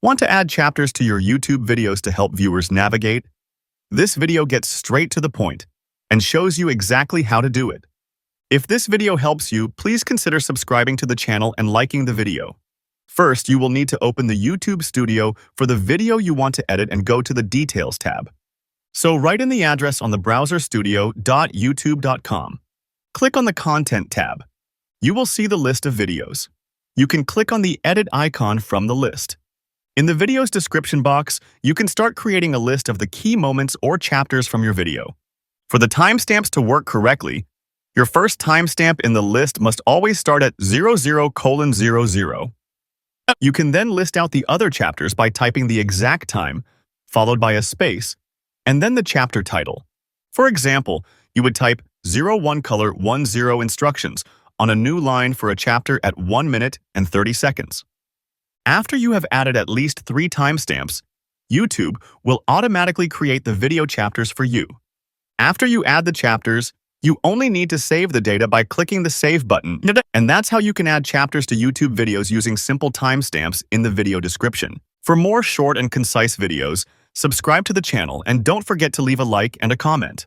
Want to add chapters to your YouTube videos to help viewers navigate? This video gets straight to the point and shows you exactly how to do it. If this video helps you, please consider subscribing to the channel and liking the video. First, you will need to open the YouTube Studio for the video you want to edit and go to the Details tab. So write in the address on the browser studio.youtube.com. Click on the Content tab. You will see the list of videos. You can click on the Edit icon from the list. In the video's description box, you can start creating a list of the key moments or chapters from your video. For the timestamps to work correctly, your first timestamp in the list must always start at 00:00. You can then list out the other chapters by typing the exact time, followed by a space, and then the chapter title. For example, you would type 01 color 10 instructions on a new line for a chapter at 1 minute and 30 seconds. After you have added at least 3 timestamps, YouTube will automatically create the video chapters for you. After you add the chapters, you only need to save the data by clicking the Save button, and that's how you can add chapters to YouTube videos using simple timestamps in the video description. For more short and concise videos, subscribe to the channel and don't forget to leave a like and a comment.